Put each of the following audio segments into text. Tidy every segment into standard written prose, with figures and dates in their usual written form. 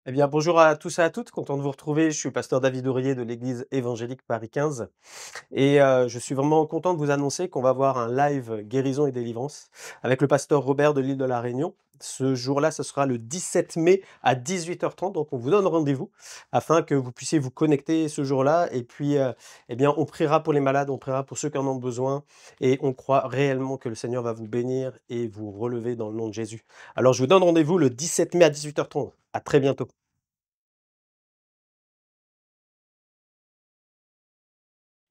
Eh bien, bonjour à tous et à toutes, content de vous retrouver. Je suis pasteur David Ourier de l'église évangélique Paris 15 et je suis vraiment content de vous annoncer qu'on va avoir un live guérison et délivrance avec le pasteur Robert de l'île de la Réunion. Ce jour-là, ce sera le 17 mai à 18h30, donc on vous donne rendez-vous afin que vous puissiez vous connecter ce jour-là et puis, eh bien, on priera pour les malades, on priera pour ceux qui en ont besoin et on croit réellement que le Seigneur va vous bénir et vous relever dans le nom de Jésus. Alors je vous donne rendez-vous le 17 mai à 18h30. À très bientôt.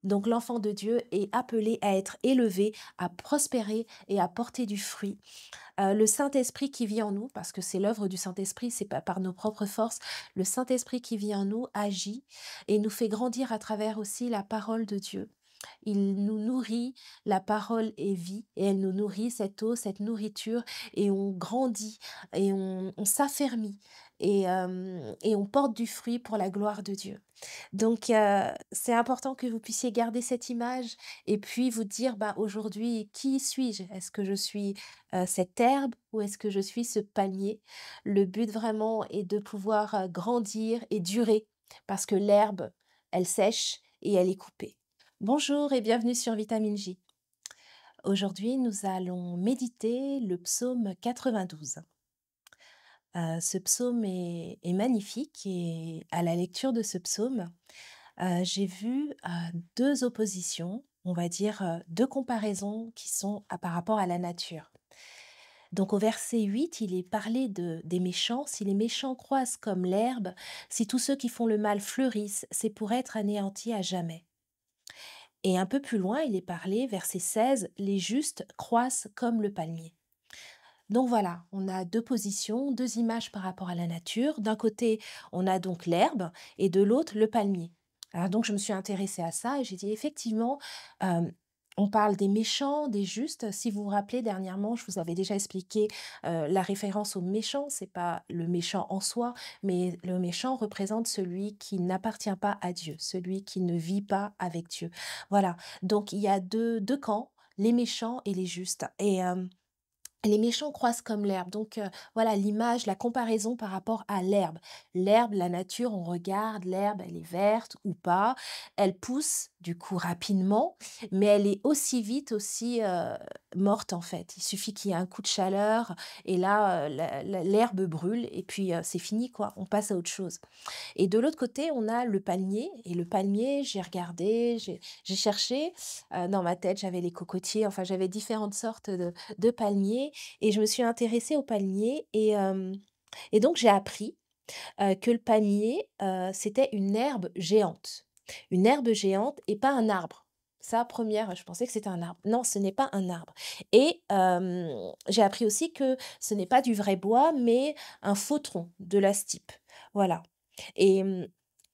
Donc l'enfant de Dieu est appelé à être élevé, à prospérer et à porter du fruit. Le Saint-Esprit qui vit en nous, parce que c'est l'œuvre du Saint-Esprit, c'est pas par nos propres forces, le Saint-Esprit qui vit en nous agit et nous fait grandir à travers aussi la parole de Dieu. Il nous nourrit, la parole est vie et elle nous nourrit, cette eau, cette nourriture et on grandit et on s'affermit et on porte du fruit pour la gloire de Dieu. Donc c'est important que vous puissiez garder cette image et puis vous dire: «Bah, aujourd'hui, qui suis-je? Est-ce que je suis, cette herbe ou est-ce que je suis ce palmier?» Le but vraiment est de pouvoir, grandir et durer parce que l'herbe, elle sèche et elle est coupée. Bonjour et bienvenue sur Vitamine J. Aujourd'hui, nous allons méditer le psaume 92. Ce psaume est magnifique et à la lecture de ce psaume, j'ai vu, 2 oppositions, on va dire, 2 comparaisons qui sont par rapport à la nature. Donc au verset 8, il est parlé des méchants. «Si les méchants croissent comme l'herbe, si tous ceux qui font le mal fleurissent, c'est pour être anéantis à jamais». Et un peu plus loin, il est parlé, verset 16, «Les justes croissent comme le palmier». Donc voilà, on a 2 positions, 2 images par rapport à la nature. D'un côté, on a donc l'herbe et de l'autre, le palmier. Alors donc je me suis intéressée à ça et j'ai dit: «Effectivement, on parle des méchants, des justes». Si vous vous rappelez dernièrement, je vous avais déjà expliqué, la référence au méchant. C'est pas le méchant en soi, mais le méchant représente celui qui n'appartient pas à Dieu, celui qui ne vit pas avec Dieu. Voilà, donc il y a deux camps, les méchants et les justes les méchants croissent comme l'herbe. Donc, voilà l'image, la comparaison par rapport à l'herbe. L'herbe, la nature, on regarde, l'herbe, elle est verte ou pas. Elle pousse, du coup, rapidement, mais elle est aussi vite aussi, morte, en fait. Il suffit qu'il y ait un coup de chaleur et là, l'herbe brûle et puis, c'est fini, quoi. On passe à autre chose. Et de l'autre côté, on a le palmier et le palmier, j'ai regardé, j'ai cherché, dans ma tête, j'avais les cocotiers, enfin, j'avais différentes sortes de palmiers et je me suis intéressée au palmier et donc j'ai appris, que le palmier, c'était une herbe géante. Une herbe géante et pas un arbre. Ça, première, je pensais que c'était un arbre. Non, ce n'est pas un arbre et j'ai appris aussi que ce n'est pas du vrai bois, mais un faux tronc, de la stype. Voilà et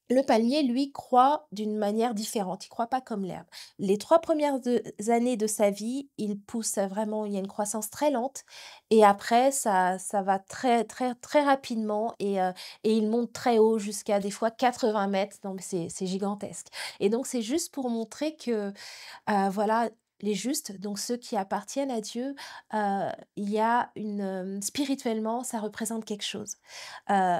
le palmier, lui, croît d'une manière différente. Il croît pas comme l'herbe. Les 3 premières années de sa vie, il pousse vraiment, il y a une croissance très lente et après ça va très, très, très rapidement et il monte très haut jusqu'à des fois 80 mètres. Donc c'est gigantesque et donc c'est juste pour montrer que, voilà, les justes, donc ceux qui appartiennent à Dieu, il y a spirituellement, ça représente quelque chose. Heu,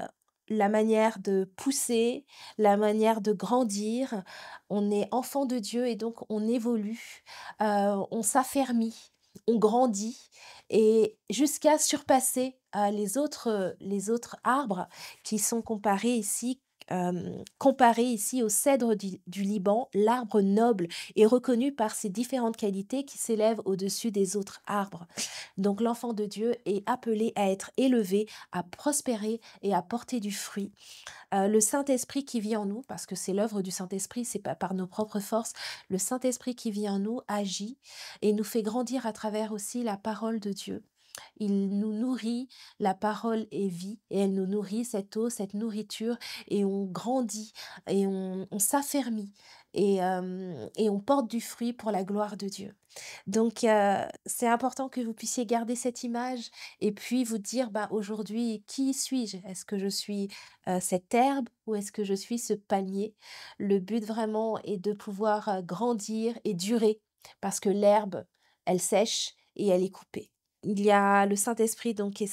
la manière de pousser, la manière de grandir. On est enfant de Dieu et donc on évolue, on s'affermit, on grandit et jusqu'à surpasser, les autres arbres qui sont comparés ici au cèdre du Liban, l'arbre noble est reconnu par ses différentes qualités qui s'élèvent au-dessus des autres arbres. Donc l'enfant de Dieu est appelé à être élevé, à prospérer et à porter du fruit. Le Saint-Esprit qui vit en nous, parce que c'est l'œuvre du Saint-Esprit, c'est pas par nos propres forces, le Saint-Esprit qui vit en nous agit et nous fait grandir à travers aussi la parole de Dieu. Il nous nourrit, la parole est vie et elle nous nourrit, cette eau, cette nourriture et on grandit et on s'affermit et on porte du fruit pour la gloire de Dieu. Donc c'est important que vous puissiez garder cette image et puis vous dire: «Bah, aujourd'hui, qui suis-je? Est-ce que je suis, cette herbe ou est-ce que je suis ce palmier?» Le but vraiment est de pouvoir, grandir et durer parce que l'herbe, elle sèche et elle est coupée. il y a le Saint-Esprit donc qui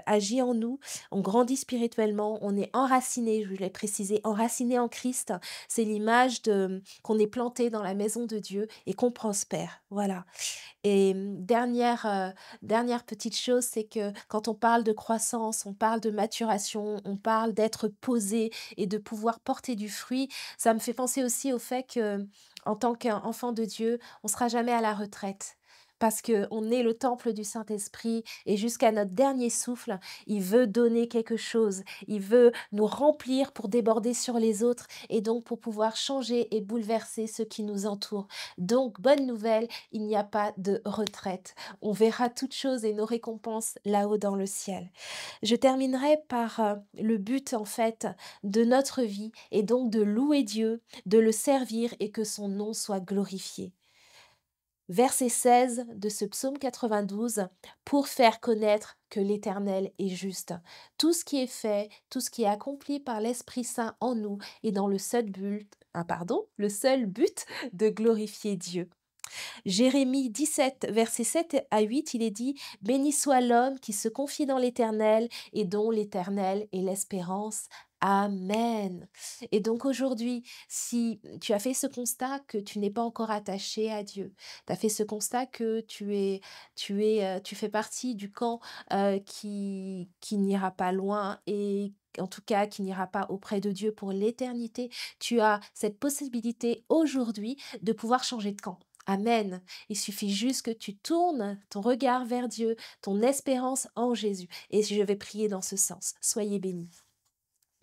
agit en nous, on grandit spirituellement, on est enraciné, je l'ai précisé, enraciné en Christ. C'est l'image de qu'on est planté dans la maison de Dieu et qu'on prospère, voilà. Et dernière petite chose, c'est que quand on parle de croissance, on parle de maturation, on parle d'être posé et de pouvoir porter du fruit. Ça me fait penser aussi au fait que, en tant qu'enfant de Dieu, on sera jamais à la retraite. Parce qu'on est le temple du Saint-Esprit et jusqu'à notre dernier souffle, il veut donner quelque chose. Il veut nous remplir pour déborder sur les autres et donc pour pouvoir changer et bouleverser ceux qui nous entourent. Donc, bonne nouvelle, il n'y a pas de retraite. On verra toutes choses et nos récompenses là-haut dans le ciel. Je terminerai par le but en fait de notre vie et donc de louer Dieu, de le servir et que son nom soit glorifié. Verset 16 de ce psaume 92, pour faire connaître que l'Éternel est juste. Tout ce qui est fait, tout ce qui est accompli par l'Esprit Saint en nous est dans le seul but de glorifier Dieu. Jérémie 17, versets 7 à 8, il est dit: «Béni soit l'homme qui se confie dans l'Éternel et dont l'Éternel est l'espérance. Amen.» Et donc aujourd'hui, si tu as fait ce constat que tu n'es pas encore attaché à Dieu, tu as fait ce constat que tu fais partie du camp, qui n'ira pas loin et en tout cas qui n'ira pas auprès de Dieu pour l'éternité, tu as cette possibilité aujourd'hui de pouvoir changer de camp. Amen. Il suffit juste que tu tournes ton regard vers Dieu, ton espérance en Jésus. Et je vais prier dans ce sens. Soyez bénis.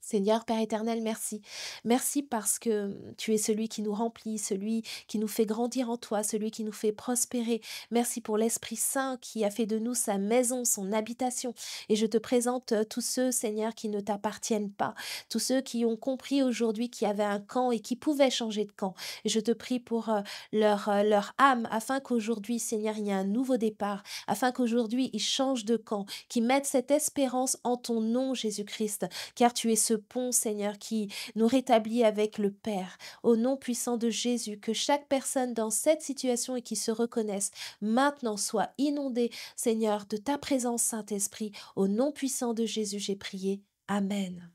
Seigneur Père éternel, merci. Merci parce que tu es celui qui nous remplit, celui qui nous fait grandir en toi, celui qui nous fait prospérer. Merci pour l'Esprit Saint qui a fait de nous sa maison, son habitation. Et je te présente tous ceux, Seigneur, qui ne t'appartiennent pas, tous ceux qui ont compris aujourd'hui qu'il y avait un camp et qui pouvaient changer de camp. Et je te prie pour leur âme, afin qu'aujourd'hui, Seigneur, il y ait un nouveau départ, afin qu'aujourd'hui, ils changent de camp, qu'ils mettent cette espérance en ton nom, Jésus-Christ, car tu es ce pont, Seigneur, qui nous rétablit avec le Père. Au nom puissant de Jésus, que chaque personne dans cette situation et qui se reconnaisse maintenant soit inondée, Seigneur, de ta présence, Saint-Esprit. Au nom puissant de Jésus, j'ai prié. Amen.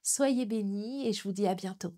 Soyez bénis et je vous dis à bientôt.